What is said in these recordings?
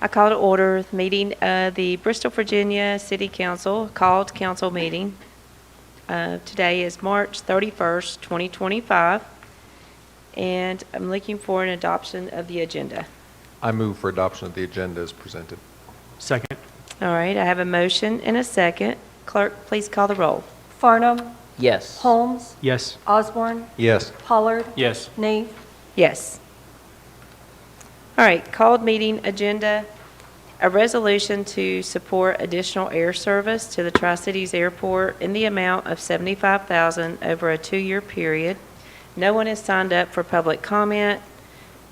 I call to order the meeting of the Bristol, Virginia City Council, called council meeting. Today is March 31st, 2025, and I'm looking for an adoption of the agenda. I move for adoption of the agenda as presented. Second. All right, I have a motion and a second. Clerk, please call the roll. Farnham. Yes. Holmes. Yes. Osborne. Yes. Pollard. Yes. Nave. Yes. All right, called meeting agenda, a resolution to support additional air service to the Tri-Cities Airport in the amount of $75,000 over a 2-year period. No one has signed up for public comment.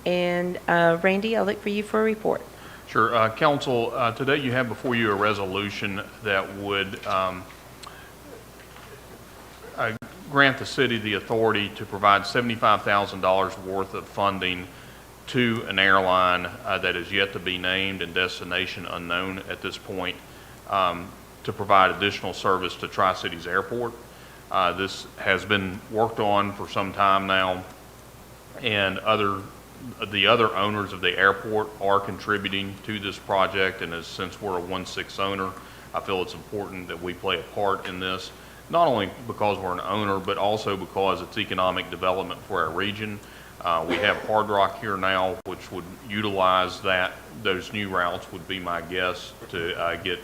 And Randy, I'll look for you for a report. Sure. Council, today you have before you a resolution that would grant the city the authority to provide $75,000 worth of funding to an airline that is yet to be named and destination unknown at this point, to provide additional service to Tri-Cities Airport. This has been worked on for some time now, and the other owners of the airport are contributing to this project, and since we're a 1/6 owner, I feel it's important that we play a part in this, not only because we're an owner, but also because it's economic development for our region. We have Hard Rock here now, which would utilize those new routes would be my guess to get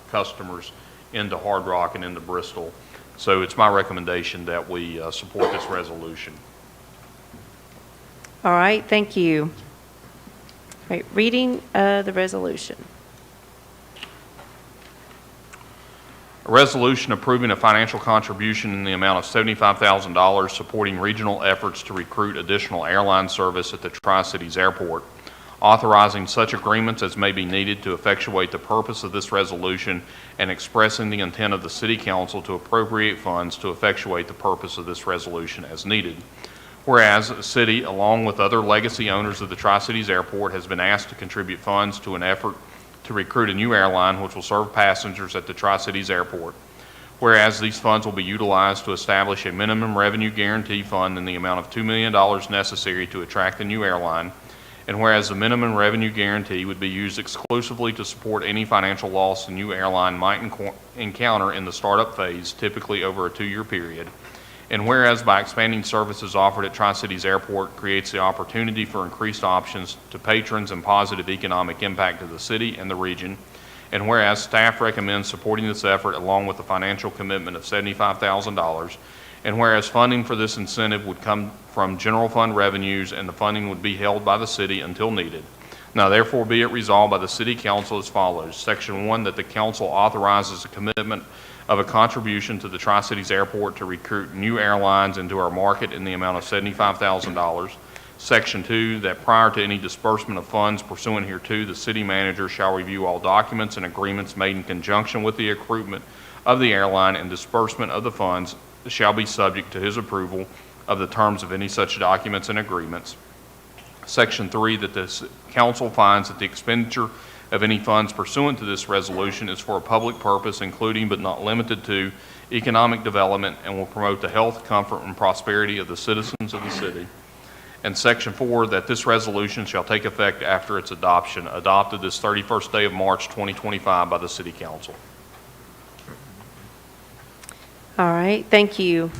customers into Hard Rock and into Bristol. So it's my recommendation that we support this resolution. All right, thank you. All right, reading the resolution. A resolution approving a financial contribution in the amount of $75,000 supporting regional efforts to recruit additional airline service at the Tri-Cities Airport, authorizing such agreements as may be needed to effectuate the purpose of this resolution, and expressing the intent of the City Council to appropriate funds to effectuate the purpose of this resolution as needed. Whereas the city, along with other legacy owners of the Tri-Cities Airport, has been asked to contribute funds to an effort to recruit a new airline which will serve passengers at the Tri-Cities Airport. Whereas these funds will be utilized to establish a minimum revenue guarantee fund in the amount of $2 million necessary to attract the new airline. And whereas the minimum revenue guarantee would be used exclusively to support any financial loss the new airline might encounter in the startup phase, typically over a 2-year period. And whereas by expanding services offered at Tri-Cities Airport creates the opportunity for increased options to patrons and positive economic impact to the city and the region. And whereas staff recommends supporting this effort along with a financial commitment of $75,000. And whereas funding for this incentive would come from general fund revenues and the funding would be held by the city until needed. Now therefore be it resolved by the City Council as follows. Section 1, that the council authorizes a commitment of a contribution to the Tri-Cities Airport to recruit new airlines into our market in the amount of $75,000. Section 2, that prior to any disbursement of funds pursuant hereto, the city manager shall review all documents and agreements made in conjunction with the recruitment of the airline, and disbursement of the funds shall be subject to his approval of the terms of any such documents and agreements. Section 3, that the council finds that the expenditure of any funds pursuant to this resolution is for a public purpose, including but not limited to economic development, and will promote the health, comfort, and prosperity of the citizens of the city. And Section 4, that this resolution shall take effect after its adoption, adopted this 31st day of March 2025 by the City Council. All right, thank you.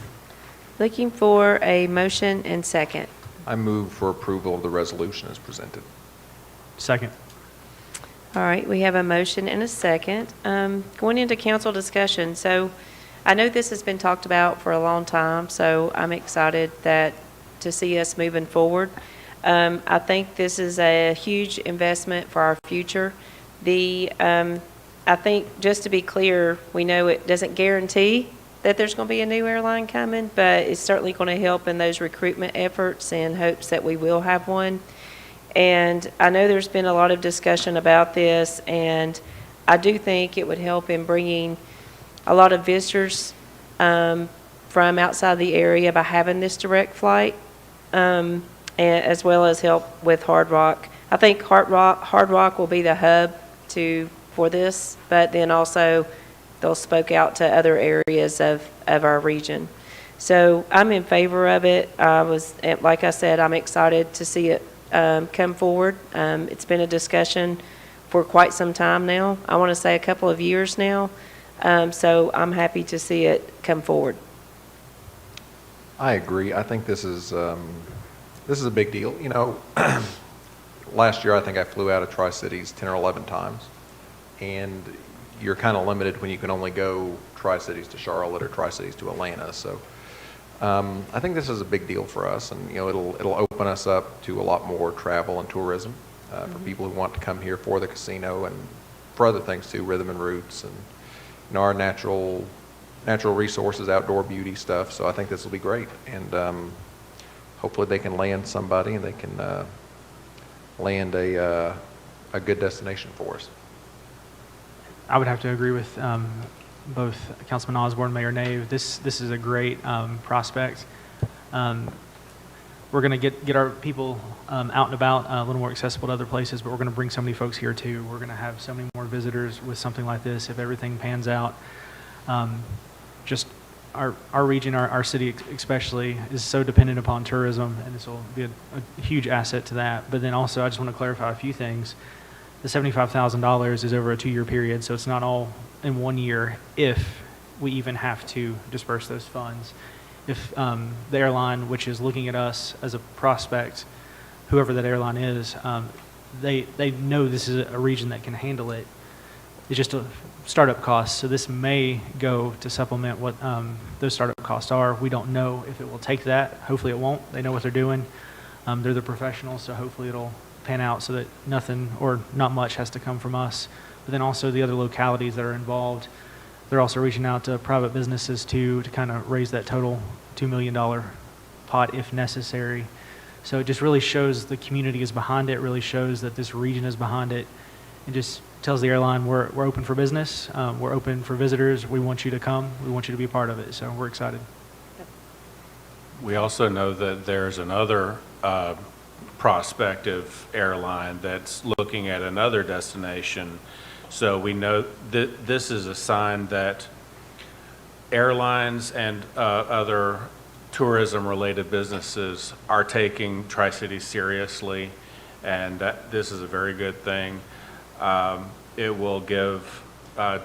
Looking for a motion and second. I move for approval of the resolution as presented. Second. All right, we have a motion and a second. Going into council discussion, so I know this has been talked about for a long time, so I'm excited to see us moving forward. I think this is a huge investment for our future. I think, just to be clear, we know it doesn't guarantee that there's going to be a new airline coming, but it's certainly going to help in those recruitment efforts in hopes that we will have one. And I know there's been a lot of discussion about this, and I do think it would help in bringing a lot of visitors from outside the area by having this direct flight, and as well as help with Hard Rock. I think Hard Rock will be the hub for this, but then also they'll spoke out to other areas of our region. So I'm in favor of it. Like I said, I'm excited to see it come forward. It's been a discussion for quite some time now. I want to say a couple of years now. So I'm happy to see it come forward. I agree. I think this is a big deal. You know, last year I think I flew out of Tri-Cities 10 or 11 times, and you're kind of limited when you can only go Tri-Cities to Charlotte or Tri-Cities to Atlanta. So I think this is a big deal for us, and you know, it'll open us up to a lot more travel and tourism for people who want to come here for the casino and for other things too, Rhythm and Roots, and you know, our natural resources, outdoor beauty stuff. So I think this will be great, and hopefully they can land somebody and they can land a good destination for us. I would have to agree with both Councilman Osborne and Mayor Nave. This is a great prospect. We're going to get our people out and about, a little more accessible to other places, but we're going to bring so many folks here too. We're going to have so many more visitors with something like this if everything pans out. Just our region, our city especially, is so dependent upon tourism, and this will be a huge asset to that. But then also, I just want to clarify a few things. The $75,000 is over a 2-year period, so it's not all in 1 year if we even have to disperse those funds. If the airline, which is looking at us as a prospect, whoever that airline is, they know this is a region that can handle it. It's just a startup cost, so this may go to supplement what those startup costs are. We don't know if it will take that. Hopefully it won't. They know what they're doing. They're the professionals, so hopefully it'll pan out so that nothing or not much has to come from us. But then also the other localities that are involved, they're also reaching out to private businesses too, to kind of raise that total $2 million pot if necessary. So it just really shows the community is behind it, really shows that this region is behind it. It just tells the airline we're open for business, we're open for visitors, we want you to come, we want you to be a part of it, so we're excited. We also know that there's another prospective airline that's looking at another destination. So we know that this is a sign that airlines and other tourism-related businesses are taking Tri-Cities seriously, and that this is a very good thing. It will give,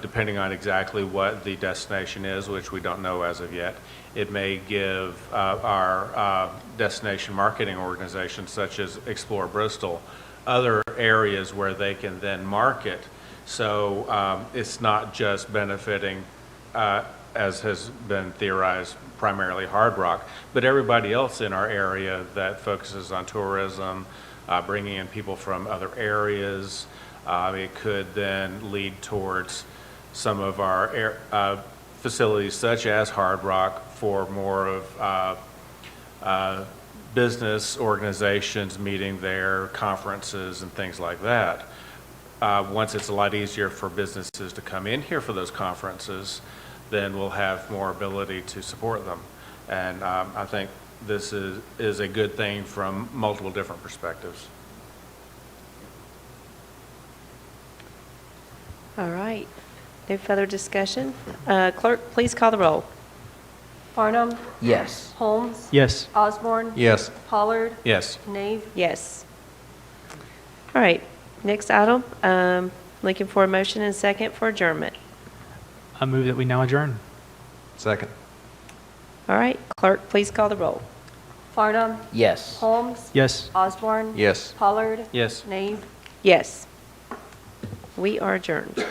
depending on exactly what the destination is, which we don't know as of yet, it may give our destination marketing organizations such as Explore Bristol other areas where they can then market. So it's not just benefiting, as has been theorized, primarily Hard Rock, but everybody else in our area that focuses on tourism, bringing in people from other areas. It could then lead towards some of our facilities such as Hard Rock for more of business organizations meeting there, conferences and things like that. Once it's a lot easier for businesses to come in here for those conferences, then we'll have more ability to support them. And I think this is a good thing from multiple different perspectives. All right. No further discussion. Clerk, please call the roll. Farnum. Yes. Holmes. Yes. Osborne. Yes. Pollard. Yes. Nave. Yes. All right. Next item, looking for a motion and second for adjournment. I move that we now adjourn. Second. All right. Clerk, please call the roll. Farnum. Yes. Holmes. Yes. Osborne. Yes. Pollard. Yes. Nave. Yes. We are adjourned.